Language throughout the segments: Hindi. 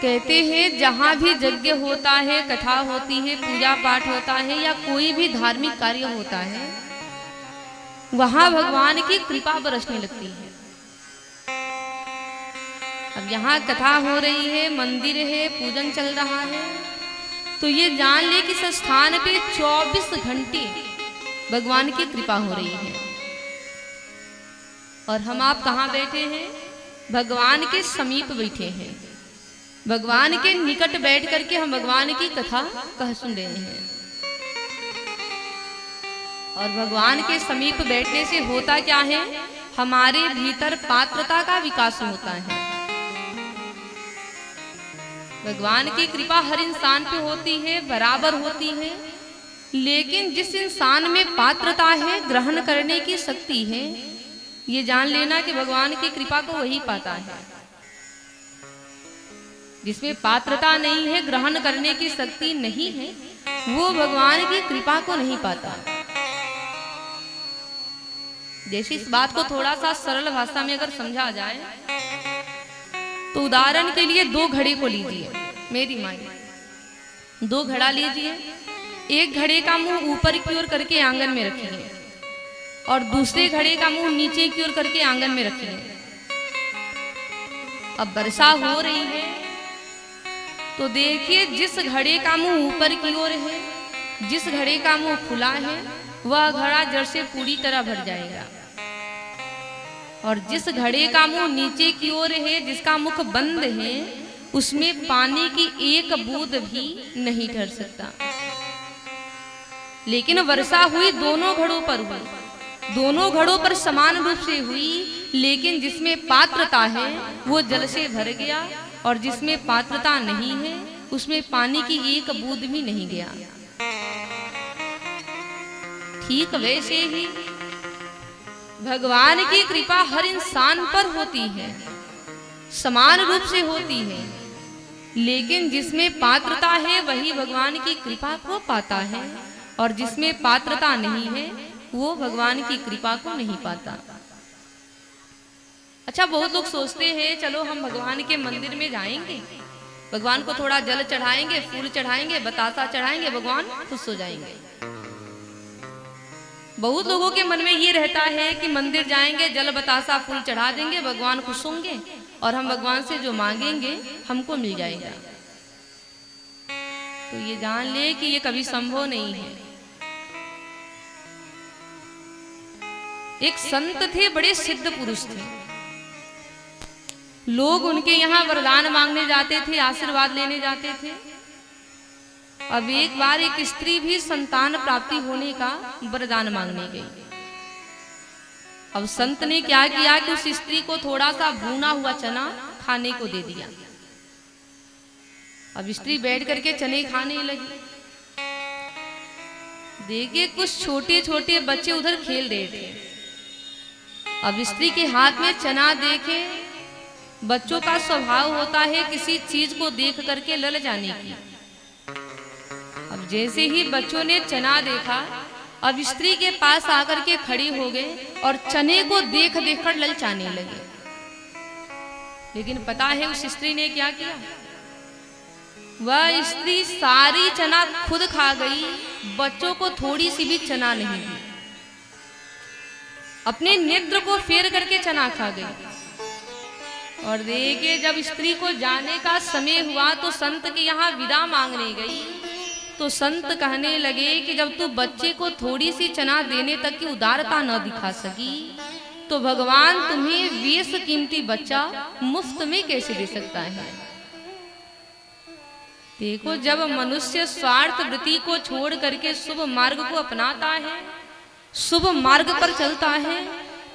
कहते हैं जहाँ भी यज्ञ होता है, कथा होती है, पूजा पाठ होता है या कोई भी धार्मिक कार्य होता है, वहां भगवान की कृपा बरसने लगती है। अब यहाँ कथा हो रही है, मंदिर है, पूजन चल रहा है, तो ये जान ले कि इस स्थान पे 24 घंटे भगवान की कृपा हो रही है। और हम आप कहाँ बैठे हैं? भगवान के समीप बैठे हैं, भगवान के निकट बैठ करके हम भगवान की कथा कह सुन रहे हैं। और भगवान के समीप बैठने से होता क्या है? हमारे भीतर पात्रता का विकास होता है। भगवान की कृपा हर इंसान पे होती है, बराबर होती है, लेकिन जिस इंसान में पात्रता है, ग्रहण करने की शक्ति है, ये जान लेना कि भगवान की कृपा को वही पाता है। जिसमें पात्रता नहीं है, ग्रहण करने की शक्ति नहीं है, वो भगवान की कृपा को नहीं पाता। जैसे इस बात को थोड़ा सा सरल भाषा में अगर समझा जाए तो उदाहरण के लिए 2 घड़े को लीजिए, मेरी माँ, 2 घड़ा लीजिए। एक घड़े का मुंह ऊपर की ओर करके आंगन में रखिए और दूसरे घड़े का मुंह नीचे की ओर करके आंगन में रखिए। अब वर्षा हो रही है तो देखिए, जिस घड़े का मुंह ऊपर की ओर है, जिस घड़े का मुंह खुला है, वह घड़ा जड़ से पूरी तरह भर जाएगा। और जिस घड़े का मुंह नीचे की ओर है, जिसका मुख बंद है, उसमें पानी की एक बूंद भी नहीं ठहर सकता। लेकिन वर्षा हुई दोनों घड़ों पर हुई, दोनों घड़ों पर समान रूप से हुई, लेकिन जिसमें पात्रता है वो जल से भर गया और जिसमें पात्रता नहीं है उसमें पानी की एक बूंद भी नहीं गया। ठीक वैसे ही भगवान की कृपा हर इंसान पर होती है, समान रूप से होती है, लेकिन जिसमें पात्रता है वही भगवान की कृपा को पाता है और जिसमें पात्रता नहीं है वो भगवान की कृपा को नहीं पाता। अच्छा, बहुत लोग सोचते हैं चलो हम भगवान के मंदिर में जाएंगे, भगवान को थोड़ा जल चढ़ाएंगे, फूल चढ़ाएंगे, बतासा चढ़ाएंगे, भगवान खुश हो जाएंगे। बहुत लोगों के मन में ये रहता है कि मंदिर जाएंगे, जल बतासा फूल चढ़ा देंगे, भगवान खुश होंगे और हम भगवान से जो मांगेंगे हमको मिल जाएगा। तो ये जान ले कि ये कभी संभव नहीं है। एक संत थे, बड़े सिद्ध पुरुष थे, लोग उनके यहाँ वरदान मांगने जाते थे, आशीर्वाद लेने जाते थे। अब एक बार एक स्त्री भी संतान प्राप्ति होने का वरदान मांगने गई। अब संत ने क्या किया कि उस स्त्री को थोड़ा सा भुना हुआ चना खाने को दे दिया। अब स्त्री बैठ करके चने खाने लगी। देखिए, कुछ छोटे छोटे बच्चे उधर खेल रहे थे। अब स्त्री के हाथ में चना देखे, बच्चों का स्वभाव होता है किसी चीज को देख करके लल जाने की। अब जैसे ही बच्चों ने चना देखा, अब स्त्री के पास आकर के खड़ी हो गए और चने को देख देख कर ललचाने लगे। लेकिन पता है उस स्त्री ने क्या किया? वह स्त्री सारी चना खुद खा गई, बच्चों को थोड़ी सी भी चना नहीं दी। अपने नेत्र को फेर करके चना खा गई। और देखिए, जब स्त्री को जाने का समय हुआ तो संत के यहाँ विदा मांगने गई, तो संत कहने लगे कि जब तू बच्चे को थोड़ी सी चना देने तक की उदारता न दिखा सकी, तो भगवान तुम्हें 20 कीमती बच्चा मुफ्त में कैसे दे सकता है। देखो, जब मनुष्य स्वार्थ वृत्ति को छोड़ करके शुभ मार्ग को अपनाता है, शुभ मार्ग पर चलता है,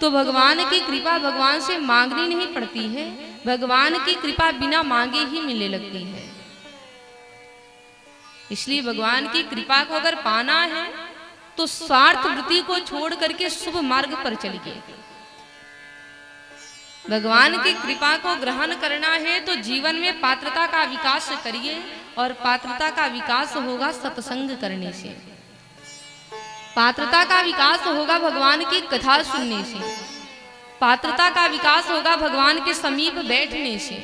तो भगवान की कृपा भगवान से मांगनी नहीं पड़ती है, भगवान की कृपा बिना मांगे ही मिलने लगती है। इसलिए भगवान की कृपा को अगर पाना है तो स्वार्थ वृत्ति को छोड़ करके शुभ मार्ग पर चलिए। भगवान की कृपा को ग्रहण करना है तो जीवन में पात्रता का विकास करिए, और पात्रता का विकास होगा सत्संग करने से, पात्रता का विकास होगा भगवान की कथा सुनने से, पात्रता का विकास होगा भगवान के समीप बैठने से।